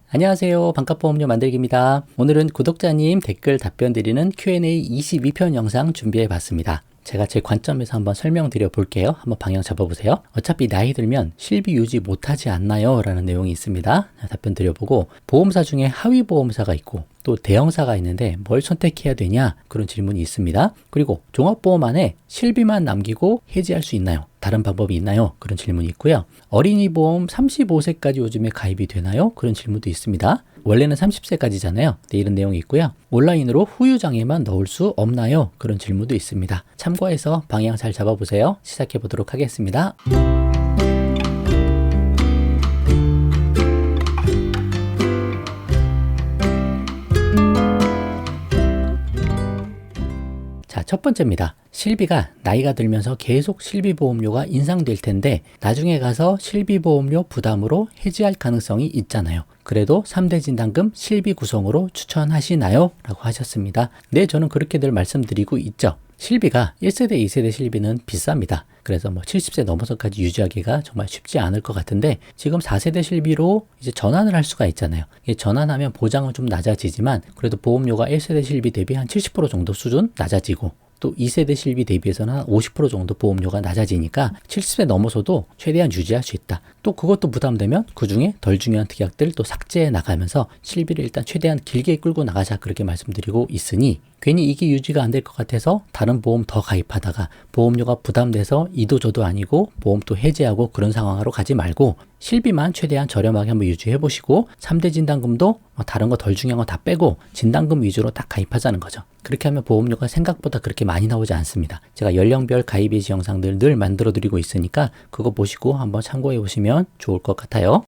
안녕하세요. 반값보험료 만들기입니다. 오늘은 구독자님 댓글 답변 드리는 Q&A 22편 영상 준비해 봤습니다. 제가 제 관점에서 한번 설명드려 볼게요. 한번 방향 잡아보세요. 어차피 나이 들면 실비 유지 못하지 않나요? 라는 내용이 있습니다. 답변 드려보고, 보험사 중에 하위 보험사가 있고 또 대형사가 있는데 뭘 선택해야 되냐? 그런 질문이 있습니다. 그리고 종합보험 안에 실비만 남기고 해지할 수 있나요? 다른 방법이 있나요? 그런 질문이 있고요. 어린이 보험 35세까지 요즘에 가입이 되나요? 그런 질문도 있습니다. 원래는 30세까지잖아요. 네, 이런 내용이 있고요. 온라인으로 후유장애만 넣을 수 없나요? 그런 질문도 있습니다. 참고해서 방향 잘 잡아보세요. 시작해 보도록 하겠습니다. 자, 첫 번째입니다. 실비가 나이가 들면서 계속 실비보험료가 인상될 텐데 나중에 가서 실비보험료 부담으로 해지할 가능성이 있잖아요. 그래도 3대 진단금 실비 구성으로 추천하시나요? 라고 하셨습니다. 네, 저는 그렇게 늘 말씀드리고 있죠. 실비가 1세대, 2세대 실비는 비쌉니다. 그래서 70세 넘어서까지 유지하기가 정말 쉽지 않을 것 같은데 지금 4세대 실비로 이제 전환을 할 수가 있잖아요. 전환하면 보장은 좀 낮아지지만 그래도 보험료가 1세대 실비 대비 한 70% 정도 수준 낮아지고 또 2세대 실비 대비해서는 한 50% 정도 보험료가 낮아지니까 70세 넘어서도 최대한 유지할 수 있다. 또 그것도 부담되면 그 중에 덜 중요한 특약들 또 삭제해 나가면서 실비를 일단 최대한 길게 끌고 나가자 그렇게 말씀드리고 있으니 괜히 이게 유지가 안 될 것 같아서 다른 보험 더 가입하다가 보험료가 부담돼서 이도 저도 아니고 보험 또 해지하고 그런 상황으로 가지 말고 실비만 최대한 저렴하게 한번 유지해 보시고 3대 진단금도 다른 거 덜 중요한 거 다 빼고 진단금 위주로 딱 가입하자는 거죠. 그렇게 하면 보험료가 생각보다 그렇게 많이 나오지 않습니다. 제가 연령별 가입 예시 영상들 늘 만들어 드리고 있으니까 그거 보시고 한번 참고해 보시면 좋을 것 같아요.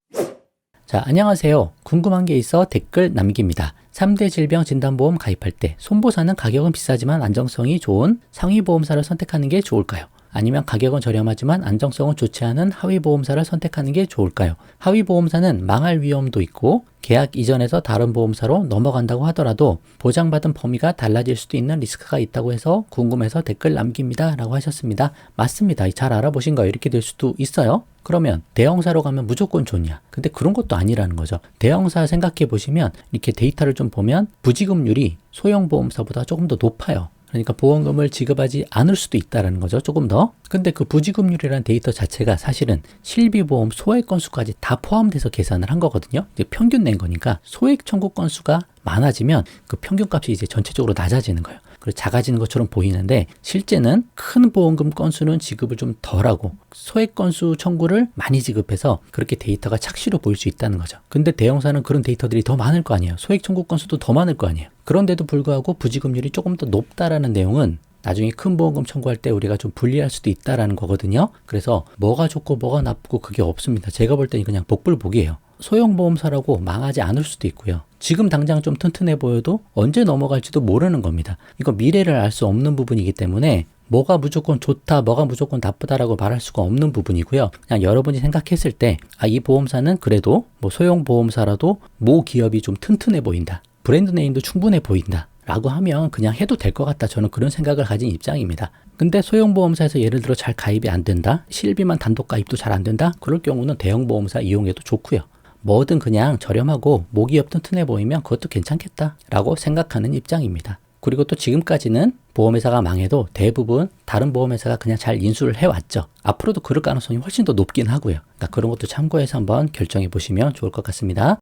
자, 안녕하세요. 궁금한 게 있어 댓글 남깁니다. 3대 질병 진단보험 가입할 때 손보사는 가격은 비싸지만 안정성이 좋은 상위보험사를 선택하는 게 좋을까요? 아니면 가격은 저렴하지만 안정성은 좋지 않은 하위보험사를 선택하는 게 좋을까요? 하위보험사는 망할 위험도 있고 계약 이전에서 다른 보험사로 넘어간다고 하더라도 보장받은 범위가 달라질 수도 있는 리스크가 있다고 해서 궁금해서 댓글 남깁니다. 라고 하셨습니다. 맞습니다. 잘 알아보신 거예요. 이렇게 될 수도 있어요. 그러면 대형사로 가면 무조건 좋냐? 근데 그런 것도 아니라는 거죠. 대형사 생각해 보시면 이렇게 데이터를 좀 보면 부지급률이 소형보험사보다 조금 더 높아요. 그러니까 보험금을 지급하지 않을 수도 있다는 거죠. 조금 더. 근데 그 부지급률이라는 데이터 자체가 사실은 실비보험 소액 건수까지 다 포함돼서 계산을 한 거거든요. 이제 평균 낸 거니까 소액 청구 건수가 많아지면 그 평균값이 이제 전체적으로 낮아지는 거예요. 그리고 작아지는 것처럼 보이는데 실제는 큰 보험금 건수는 지급을 좀 덜하고 소액 건수 청구를 많이 지급해서 그렇게 데이터가 착시로 보일 수 있다는 거죠. 근데 대형사는 그런 데이터들이 더 많을 거 아니에요. 소액 청구 건수도 더 많을 거 아니에요. 그런데도 불구하고 부지급률이 조금 더 높다라는 내용은 나중에 큰 보험금 청구할 때 우리가 좀 불리할 수도 있다라는 거거든요. 그래서 뭐가 좋고 뭐가 나쁘고 그게 없습니다. 제가 볼 때는 그냥 복불복이에요. 소형보험사라고 망하지 않을 수도 있고요. 지금 당장 좀 튼튼해 보여도 언제 넘어갈지도 모르는 겁니다. 이거 미래를 알 수 없는 부분이기 때문에 뭐가 무조건 좋다, 뭐가 무조건 나쁘다라고 말할 수가 없는 부분이고요. 그냥 여러분이 생각했을 때 이 보험사는 그래도 소형보험사라도 모 기업이 좀 튼튼해 보인다. 브랜드 네임도 충분해 보인다. 라고 하면 그냥 해도 될 것 같다. 저는 그런 생각을 가진 입장입니다. 근데 소형보험사에서 예를 들어 잘 가입이 안 된다. 실비만 단독 가입도 잘 안 된다. 그럴 경우는 대형보험사 이용해도 좋고요. 뭐든 그냥 저렴하고 모기업 튼튼해 보이면 그것도 괜찮겠다 라고 생각하는 입장입니다. 그리고 또 지금까지는 보험회사가 망해도 대부분 다른 보험회사가 그냥 잘 인수를 해왔죠. 앞으로도 그럴 가능성이 훨씬 더 높긴 하고요. 그러니까 그런 것도 참고해서 한번 결정해 보시면 좋을 것 같습니다.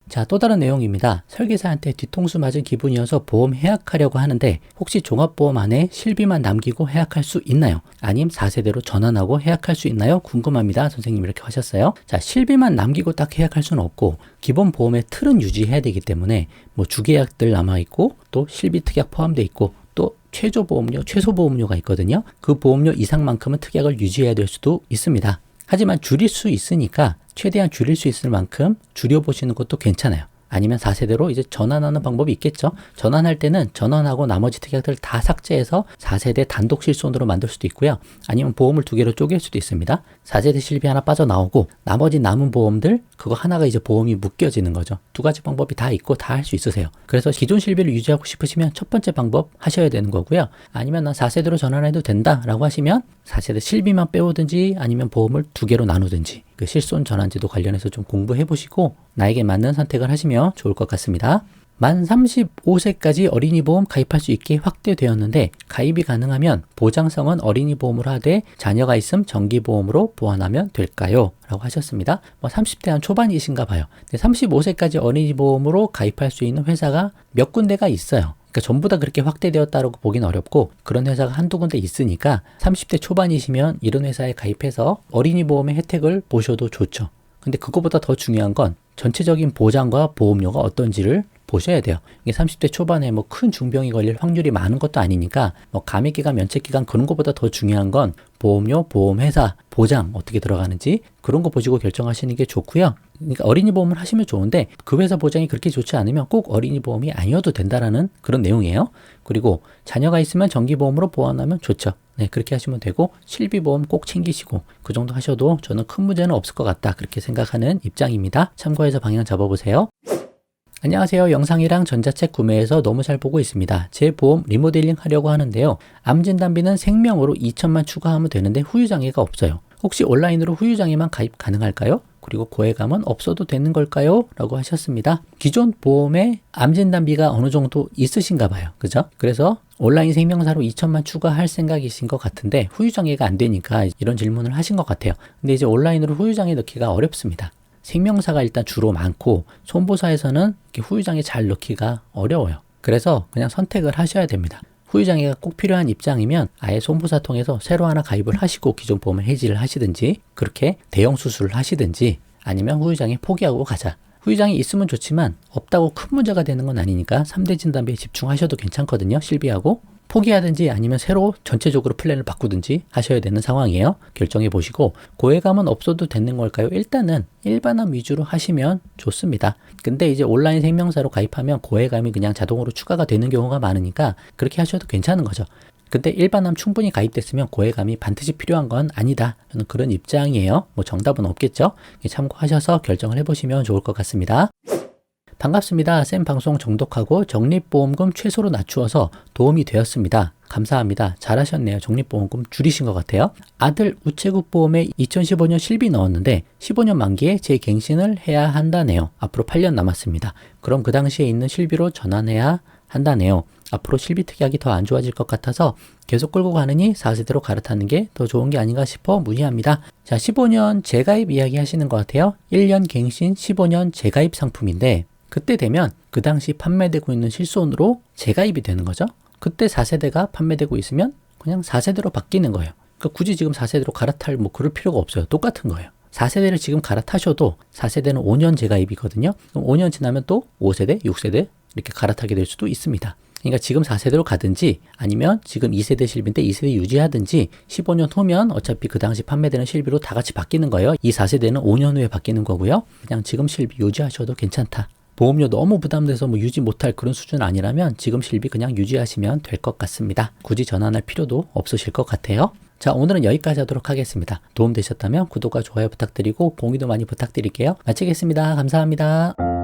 자, 또 다른 내용입니다. 설계사한테 뒤통수 맞은 기분이어서 보험 해약하려고 하는데 혹시 종합보험 안에 실비만 남기고 해약할 수 있나요? 아님 4세대로 전환하고 해약할 수 있나요? 궁금합니다. 선생님 이렇게 하셨어요. 자, 실비만 남기고 딱 해약할 수는 없고 기본 보험의 틀은 유지해야 되기 때문에 주계약들 남아있고 또 실비 특약 포함되어 있고 또 최저 보험료, 최소 보험료가 있거든요. 그 보험료 이상만큼은 특약을 유지해야 될 수도 있습니다. 하지만 줄일 수 있으니까 최대한 줄일 수 있을 만큼 줄여보시는 것도 괜찮아요. 아니면 4세대로 이제 전환하는 방법이 있겠죠. 전환할 때는 전환하고 나머지 특약들 다 삭제해서 4세대 단독 실손으로 만들 수도 있고요. 아니면 보험을 두 개로 쪼갤 수도 있습니다. 4세대 실비 하나 빠져나오고 나머지 남은 보험들 그거 하나가 이제 보험이 묶여지는 거죠. 두 가지 방법이 다 있고 다 할 수 있으세요. 그래서 기존 실비를 유지하고 싶으시면 첫 번째 방법 하셔야 되는 거고요. 아니면 난 4세대로 전환해도 된다 라고 하시면 4세대 실비만 빼오든지 아니면 보험을 두 개로 나누든지 그 실손 전환제도 관련해서 좀 공부해 보시고 나에게 맞는 선택을 하시면 좋을 것 같습니다. 만 35세까지 어린이 보험 가입할 수 있게 확대되었는데 가입이 가능하면 보장성은 어린이 보험으로 하되 자녀가 있음 정기 보험으로 보완하면 될까요? 라고 하셨습니다. 30대 한 초반이신가 봐요. 35세까지 어린이 보험으로 가입할 수 있는 회사가 몇 군데가 있어요. 그러니까 전부 다 그렇게 확대되었다고 보긴 어렵고 그런 회사가 한두 군데 있으니까 30대 초반이시면 이런 회사에 가입해서 어린이 보험의 혜택을 보셔도 좋죠. 근데 그거보다 더 중요한 건 전체적인 보장과 보험료가 어떤지를 보셔야 돼요. 이게 30대 초반에 뭐 큰 중병이 걸릴 확률이 많은 것도 아니니까 뭐 감액기간, 면책기간 그런 것보다 더 중요한 건 보험료, 보험회사, 보장 어떻게 들어가는지 그런 거 보시고 결정하시는 게 좋고요. 그러니까 어린이 보험을 하시면 좋은데 그 회사 보장이 그렇게 좋지 않으면 꼭 어린이 보험이 아니어도 된다라는 그런 내용이에요. 그리고 자녀가 있으면 정기보험으로 보완하면 좋죠. 네, 그렇게 하시면 되고 실비보험 꼭 챙기시고 그 정도 하셔도 저는 큰 문제는 없을 것 같다 그렇게 생각하는 입장입니다. 참고해서 방향 잡아보세요. 안녕하세요. 영상이랑 전자책 구매해서 너무 잘 보고 있습니다. 제 보험 리모델링 하려고 하는데요. 암진단비는 생명으로 2천만 추가하면 되는데 후유장애가 없어요. 혹시 온라인으로 후유장애만 가입 가능할까요? 그리고 고해감은 없어도 되는 걸까요? 라고 하셨습니다. 기존 보험에 암진단비가 어느 정도 있으신가 봐요. 그죠? 그래서 온라인 생명사로 2천만 추가할 생각이신 것 같은데 후유장애가 안 되니까 이런 질문을 하신 것 같아요. 근데 이제 온라인으로 후유장애 넣기가 어렵습니다. 생명사가 일단 주로 많고 손보사에서는 후유장애 잘 넣기가 어려워요. 그래서 그냥 선택을 하셔야 됩니다. 후유장애가 꼭 필요한 입장이면 아예 손보사 통해서 새로 하나 가입을 하시고 기존 보험을 해지를 하시든지 그렇게 대형 수술을 하시든지 아니면 후유장애 포기하고 가자. 후유장애 있으면 좋지만 없다고 큰 문제가 되는 건 아니니까 3대 진단비에 집중하셔도 괜찮거든요. 실비하고. 포기하든지 아니면 새로 전체적으로 플랜을 바꾸든지 하셔야 되는 상황이에요. 결정해 보시고 고해감은 없어도 되는 걸까요? 일단은 일반암 위주로 하시면 좋습니다. 근데 이제 온라인 생명사로 가입하면 고해감이 그냥 자동으로 추가가 되는 경우가 많으니까 그렇게 하셔도 괜찮은 거죠. 근데 일반암 충분히 가입됐으면 고해감이 반드시 필요한 건 아니다. 저는 그런 입장이에요. 뭐 정답은 없겠죠? 참고하셔서 결정을 해보시면 좋을 것 같습니다. 반갑습니다. 쌤 방송 정독하고 적립보험금 최소로 낮추어서 도움이 되었습니다. 감사합니다. 잘하셨네요. 적립보험금 줄이신 것 같아요. 아들 우체국 보험에 2015년 실비 넣었는데 15년 만기에 재갱신을 해야 한다네요. 앞으로 8년 남았습니다. 그럼 그 당시에 있는 실비로 전환해야 한다네요. 앞으로 실비 특약이 더 안 좋아질 것 같아서 계속 끌고 가느니 4세대로 갈아타는 게 더 좋은 게 아닌가 싶어 문의합니다. 자, 15년 재가입 이야기 하시는 것 같아요. 1년 갱신 15년 재가입 상품인데 그때 되면 그 당시 판매되고 있는 실손으로 재가입이 되는 거죠. 그때 4세대가 판매되고 있으면 그냥 4세대로 바뀌는 거예요. 그러니까 굳이 지금 4세대로 갈아탈 뭐 그럴 필요가 없어요. 똑같은 거예요. 4세대를 지금 갈아타셔도 4세대는 5년 재가입이거든요. 그럼 5년 지나면 또 5세대, 6세대 이렇게 갈아타게 될 수도 있습니다. 그러니까 지금 4세대로 가든지 아니면 지금 2세대 실비인데 2세대 유지하든지 15년 후면 어차피 그 당시 판매되는 실비로 다 같이 바뀌는 거예요. 이 4세대는 5년 후에 바뀌는 거고요. 그냥 지금 실비 유지하셔도 괜찮다. 보험료 너무 부담돼서 뭐 유지 못할 그런 수준 아니라면 지금 실비 그냥 유지하시면 될 것 같습니다. 굳이 전환할 필요도 없으실 것 같아요. 자, 오늘은 여기까지 하도록 하겠습니다. 도움 되셨다면 구독과 좋아요 부탁드리고 공유도 많이 부탁드릴게요. 마치겠습니다. 감사합니다.